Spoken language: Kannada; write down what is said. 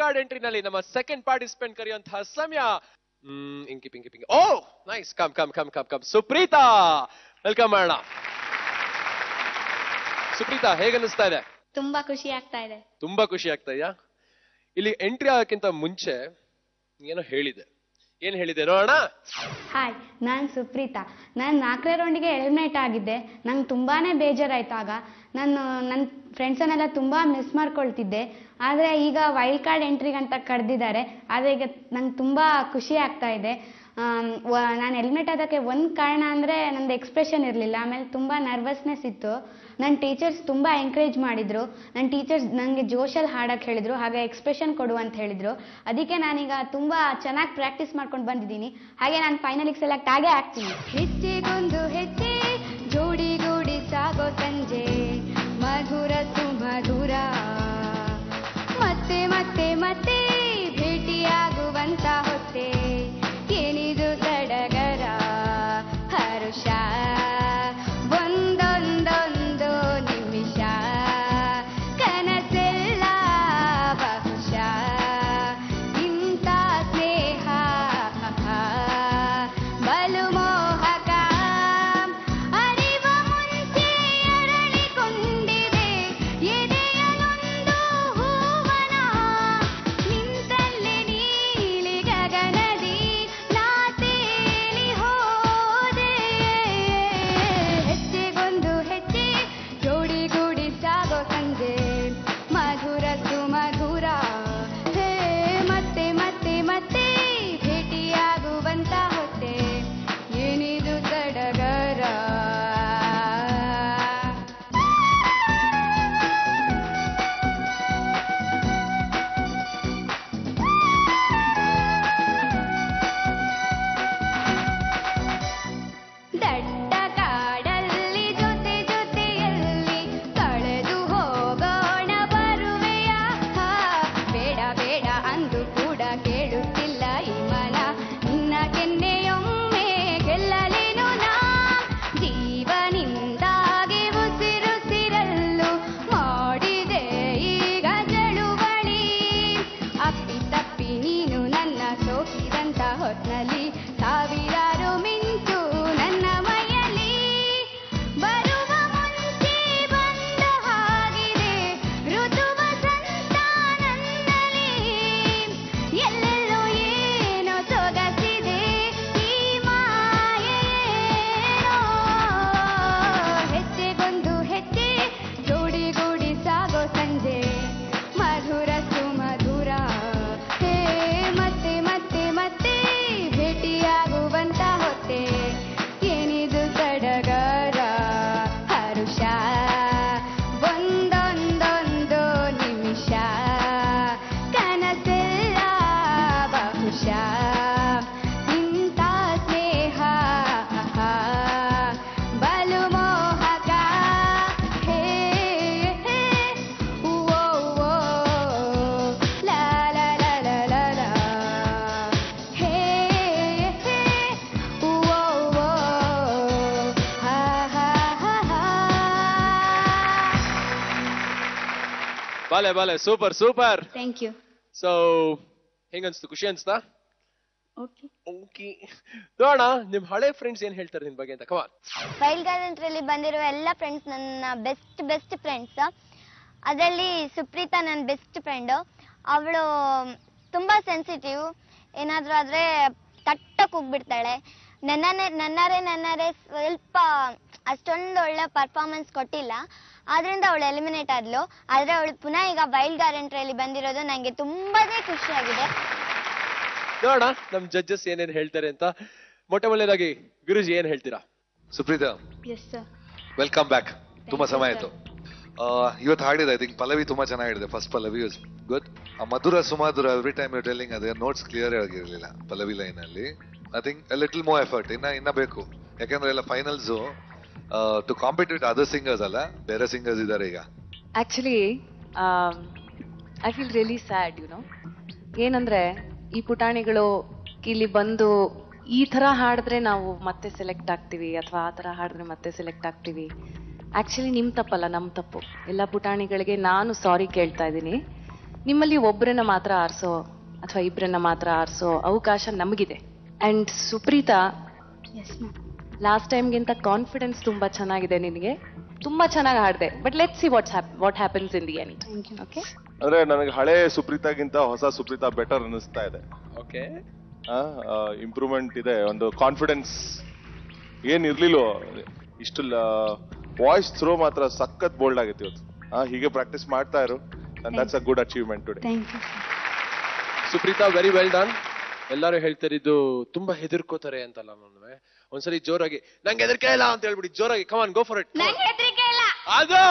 ಕಾರ್ಡ್ ಎಂಟ್ರಿನಲ್ಲಿ ನಮ್ಮ ಸೆಕೆಂಡ್ ಪಾರ್ಟಿಸಿಪೆಂಟ್ ಕರೆಯುವಂತಹ ಸಮಯ. Inky pinky pinky. Oh nice. Come come come come come. Supreetha, welcome ಮಾಡೋಣ. ಸುಪ್ರೀತಾ, ಹೇಗನ್ನಿಸ್ತಾ ಇದೆ? ತುಂಬಾ ಖುಷಿ ಆಗ್ತಾ ಇದೆ. ತುಂಬಾ ಖುಷಿ ಆಗ್ತಾ ಇದೆಯಾ? ಇಲ್ಲಿ ಎಂಟ್ರಿ ಆಗೋಕ್ಕಿಂತ ಮುಂಚೆ ಏನೋ ಹೇಳಿದೆ, ಏನ್ ಹೇಳಿದೆ ನೋಡೋಣ. ಹಾಯ್, ನಾನು ಸುಪ್ರೀತಾ. ನಾನು 4ನೇ ರೌಂಡಿಗೆ ಎಲಿಮಿನೇಟ್ ಆಗಿದ್ದೆ. ನಂಗೆ ತುಂಬಾನೇ ಬೇಜಾರಾಯ್ತಾಗ. ನಾನು ನನ್ನ ಫ್ರೆಂಡ್ಸನ್ನೆಲ್ಲ ತುಂಬಾ ಮಿಸ್ ಮಾಡ್ಕೊಳ್ತಿದ್ದೆ. ಆದರೆ ಈಗ ವೈಲ್ಡ್ ಕಾರ್ಡ್ ಎಂಟ್ರಿಗಂತ ಕರೆದಿದ್ದಾರೆ. ಆದರೆ ಈಗ ನಂಗೆ ತುಂಬಾ ಖುಷಿ ಆಗ್ತಾ ಇದೆ. ನಾನು ಎಲಿಮಿನೇಟ್ ಆದಕ್ಕೆ ಒಂದು ಕಾರಣ ಅಂದರೆ ನಂದು ಎಕ್ಸ್ಪ್ರೆಷನ್ ಇರಲಿಲ್ಲ. ಆಮೇಲೆ ತುಂಬ ನರ್ವಸ್ನೆಸ್ ಇತ್ತು. ನನ್ನ ಟೀಚರ್ಸ್ ತುಂಬ ಎಂಕರೇಜ್ ಮಾಡಿದರು. ನನ್ನ ಟೀಚರ್ಸ್ ನನಗೆ ಜೋಶಲ್ಲಿ ಹಾಡಕ್ಕೆ ಹೇಳಿದರು, ಹಾಗೆ ಎಕ್ಸ್ಪ್ರೆಷನ್ ಕೊಡು ಅಂತ ಹೇಳಿದರು. ಅದಕ್ಕೆ ನಾನೀಗ ತುಂಬ ಚೆನ್ನಾಗಿ ಪ್ರಾಕ್ಟೀಸ್ ಮಾಡ್ಕೊಂಡು ಬಂದಿದ್ದೀನಿ. ಹಾಗೆ ನಾನು ಫೈನಲಿಗೆ ಸೆಲೆಕ್ಟ್ ಆಗೇ ಆಗ್ತೀನಿ. ಹೆಜ್ಜೆಗೊಂದು ಹೆಜ್ಜೆ ಜೋಡಿಗೂಡಿ ಸಾಗೋ ಸಂಜೆ, ಮಧುರ ಸುಮಧುರ, ಮತ್ತೆ ಮತ್ತೆ ಮತ್ತೆ ಭೇಟಿಯಾಗುವಂತ ಹೊತ್ತೆ, ಏನಿದು ಸಡಗರ ಹರುಷ, ಒಂದೊಂದೊಂದು ನಿಮಿಷ, ಕನಸೆಲ್ಲ ಬಹುಶ, ಇಂಥ ಸ್ನೇಹ ಬಲು ಮೋಹಕ, ಅರಿವ ಮುಂಚೆ ಅರಳಿಕೊಂಡಿದೆ ಎದೆಯಲೊಂದು ಹೂವನ, ನಿಂತಲ್ಲೇ ನೀಲಿ ಗಗನದಿ ನಾ ತೇಲಿ ಹೋದೆ. ಹೆಜ್ಜೆಗೊಂದು ಹೆಜ್ಜೆ ಜೋಡಿಗೂಡಿ ಸಾಗೋ ಸಂಜೆ, ಮಧುರ ಸುಮಧುರ, ಹೇ ಮತ್ತೆ ಮತ್ತೆ ಮತ್ತೆ ಭೇಟಿಯಾಗುವಂತ ಹೊತ್ತೆ, ಏನಿದು ಸಡಗರ. ದಟ್ಟ ಕಾಡಲ್ಲಿ ಜೊತೆ ಜೊತೆಯಲ್ಲಿ ಕಳೆದು ಹೋಗೋಣ ಬರುವೆಯ, ಬೇಡ ಬೇಡ ಅಂದು ಕೂಡ ಕೇಳುತ್ತಿಲ್ಲ ಈ ಮನ, ನಿನ್ನ ಕೆನ್ನೆಯೊಮ್ಮೆ ಗೆಲ್ಲಲೇನು ನಾ, ಜೀವನಿಂದಾಗಿ ಉಸಿರುಸಿರಲ್ಲು ಮಾಡಿದೆ ಈಗ ಚಳುವಳಿ, ಅಪ್ಪಿ ತಪ್ಪಿ ನೀನು ನನ್ನ ಸೋಕಿದಂತ ಹೊತ್ನಲ್ಲಿ, ಸಾವಿರಾರು ಮಿಂಚು ನನ್ನ ಮೈಯಲ್ಲಿ, ಬರುವ ಮುಂಚೆ ಬಂದ ಹಾಗಿದೆ ಋತು ವಸಂತ ನನ್ನಲ್ಲಿ, ಎಲ್ಲೆಲ್ಲೋ ಏನೋ ಸೊಗಸಿದೆ ಈ ಮಾಯೇನೋ. ಹೆಜ್ಜೆಗೊಂದು ಹೆಜ್ಜೆ ಜೋಡಿಗೂಡಿ ಸಾಗೋ ಸಂಜೆ, ಮಧುರ ಸುಮಧುರ, ಹೇ ಮತ್ತೆ ಮತ್ತೆ ಮತ್ತೆ ಭೇಟಿಯಾಗುವಂತ ಹೊತ್ತೆ, ಏನಿದು ಸಡಗರ ಹರುಷ, ಒಂದೊಂದೊಂದು ನಿಮಿಷ, ಕನಸೆಲ್ಲ ಬಹುಶ, ಇಂಥ ಸ್ನೇಹ ಬಲು ಮೋಹಕ, ಹೇ ಓ ಓ ಲಾ ಲಾ ಲಾ ಲಾ ಲಾ ಲಾ, ಹೇ ಓ ಓ ಹಾ ಹಾ ಹಾ ಹಾ. ಬಾಲೆ ಬಾಲೆ, super super. Thank you. So ಹೆಂಗನ್ಸ್ತು? ಖುಷಿ ಅನ್ಸ್ತಾ? ಓಕೆ. ಓಕೆ, ನೋಡೋಣ ನಿಮ್ ಹಳೆ ಫ್ರೆಂಡ್ಸ್ ಏನ್ ಹೇಳ್ತಾರೆ ನಿನ್ ಬಗ್ಗೆ ಅಂತ. ಕಮಾನ್. ವೈಲ್ಡ್ ಕಾರ್ಡ್ ಎಂಟ್ರಿಯಲ್ಲಿ ಬಂದಿರುವ ಎಲ್ಲ ಫ್ರೆಂಡ್ಸ್ ನನ್ನ ಬೆಸ್ಟ್ ಫ್ರೆಂಡ್ಸ್. ಅದರಲ್ಲಿ ಸುಪ್ರೀತಾ ನನ್ನ ಬೆಸ್ಟ್ ಫ್ರೆಂಡು. ಅವಳು ತುಂಬ ಸೆನ್ಸಿಟಿವ್. ಏನಾದರೂ ಆದರೆ ತಟ್ಟಕ್ಕೆ ಹೋಗ್ಬಿಡ್ತಾಳೆ. ನನ್ನರೇ ಸ್ವಲ್ಪ ಅಷ್ಟೊಂದು ಒಳ್ಳೆ ಪರ್ಫಾರ್ಮೆನ್ಸ್ ಕೊಟ್ಟಿಲ್ಲ, ಆದ್ರಿಂದ ಅವಳು ಎಲಿಮಿನೇಟ್ ಆದ್ಲು. ಆದರೆ ಅವಳು ಪುನಃ ಈಗ ವೈಲ್ಡ್ ಕಾರ್ಡ್ ಎಂಟ್ರಿಯಲ್ಲಿ ಬಂದಿರೋದು ನನಗೆ ತುಂಬಾನೇ ಖುಷಿಯಾಗಿದೆ. ನೋಡೋಣ ನಮ್ ಜಡ್ಜಸ್ ಏನೇನ್ ಹೇಳ್ತಾರೆ ಅಂತ. ಮೊಟ್ಟ ಮೊದಲನೇದಾಗಿ ಗುರುಜಿ ಏನ್ ಹೇಳ್ತೀರಾ? Supreetha, yes sir. Welcome back. ತುಂಬಾ ಸಮಯ ಆಯ್ತು. ಇವತ್ತು ಹಾಡಿದೆ, ಐ ಥಿಂಕ್ ಪಲ್ಲವಿ ತುಂಬಾ ಚೆನ್ನಾಗಿಡಿದೆ. ಫಸ್ಟ್ ಪಲ್ಲವಿ ವಾಸ್ ಗುಡ್. ಮಧುರ ಸುಮಧುರ, ಎವ್ರಿ ಟೈಮ್ ಯು ಟೆಲ್ಲಿಂಗ್, ಅದೇ ನೋಟ್ಸ್ ಕ್ಲಿಯರ್ ಆಗಿರಲಿಲ್ಲ ಪಲ್ಲವಿ ಲೈನ್ ಅಲ್ಲಿ. I think little more effort ಇನ್ನ ಬೇಕು. ಯಾಕಂದ್ರೆ ಎಲ್ಲ finals to compete with other singers ಅಲ್ಲ, ಬೇರೆ ಸಿಂಗರ್ಸ್ ಇದ್ದಾರೆ ಈಗ. Actually I feel really sad, ಏನಂದ್ರೆ ಈ ಪುಟಾಣಿಗಳು ಇಲ್ಲಿ ಬಂದು ಈ ತರ ಹಾಡಿದ್ರೆ ನಾವು ಮತ್ತೆ ಸೆಲೆಕ್ಟ್ ಆಗ್ತೀವಿ, ಅಥವಾ ಆ ತರ ಹಾಡಿದ್ರೆ ಮತ್ತೆ ಸೆಲೆಕ್ಟ್ ಆಗ್ತೀವಿ. ಆಕ್ಚುಲಿ ನಿಮ್ ತಪ್ಪಲ್ಲ, ನಮ್ ತಪ್ಪು. ಎಲ್ಲ ಪುಟಾಣಿಗಳಿಗೆ ನಾನು ಸಾರಿ ಕೇಳ್ತಾ ಇದ್ದೀನಿ. ನಿಮ್ಮಲ್ಲಿ ಒಬ್ಬರನ್ನ ಮಾತ್ರ ಆರಿಸೋ ಅಥವಾ ಇಬ್ಬರನ್ನ ಮಾತ್ರ ಆರಿಸೋ ಅವಕಾಶ ನಮಗಿದೆ. ಅಂಡ್ ಸುಪ್ರೀತಾ, ಲಾಸ್ಟ್ ಟೈಮ್ಗಿಂತ ಕಾನ್ಫಿಡೆನ್ಸ್ ತುಂಬಾ ಚೆನ್ನಾಗಿದೆ ನಿನಗೆ, ತುಂಬಾ ಚೆನ್ನಾಗಿ ಹಾಡಿದೆ. But let see what happens in the end. Okay, ಅಂದ್ರೆ ನನಗೆ ಹಳೆ ಸುಪ್ರೀತಾಗಿಂತ ಹೊಸ ಸುಪ್ರೀತಾ ಬೆಟರ್ ಅನಿಸ್ತಾ ಇದೆ. ಓಕೆ, ಇಂಪ್ರೂವ್ಮೆಂಟ್ ಇದೆ, ಒಂದು ಕಾನ್ಫಿಡೆನ್ಸ್ ಏನ್ ಇರ್ಲಿಲ್ಲೋ, ಇಷ್ಟು ವಾಯ್ಸ್ ಥ್ರೋ ಮಾತ್ರ ಸಖತ್ ಬೋಲ್ಡ್ ಆಗಿತ್ತು ಇವತ್ತು. ಹೀಗೆ ಪ್ರಾಕ್ಟೀಸ್ ಮಾಡ್ತಾ ಇರು, and that's a good achievement today. Thank you. Suprita, very well done. ಎಲ್ಲರೂ ಹೇಳ್ತಾರೆ ಇದು ತುಂಬಾ ಹೆದರ್ಕೋತಾರೆ ಅಂತಲ್ಲ. ನನ್ವೆ ಒಂದ್ಸರಿ ಜೋರಾಗಿ ನಂಗೆ ಹೆದರಿಕೆ ಇಲ್ಲ ಅಂತ ಹೇಳ್ಬಿಡಿ, ಜೋರಾಗಿ ಕಮಾನ್, ಗೋ ಫಾರ್ ಇಟ್. ನಂಗೆ ಹೆದರಿಕೆ ಇಲ್ಲ. ಅದು